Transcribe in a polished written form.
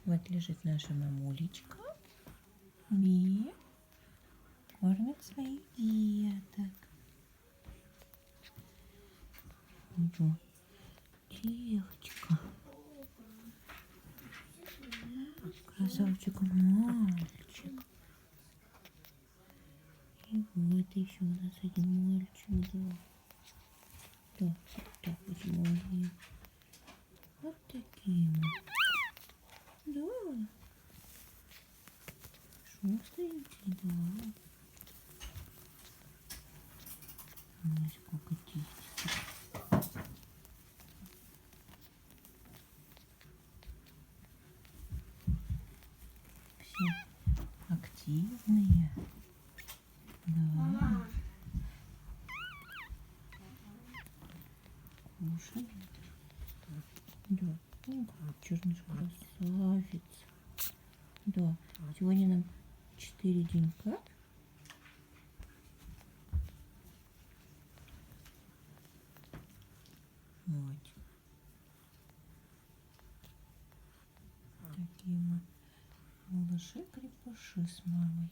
Вот лежит наша мамулечка и кормит своих деток. Вот. Девочка. Красавчик мальчик. И вот еще у нас один мальчик, да. Да, так вот молодец. Вот такие вот. Да. Шустренький, да. Ой, сколько тестиков. Все активные. Да. Кушает. Да. Ну, черныш красавец. Да. Сегодня нам 4 денька. Вот. Такие мы малыши-крепыши с мамой.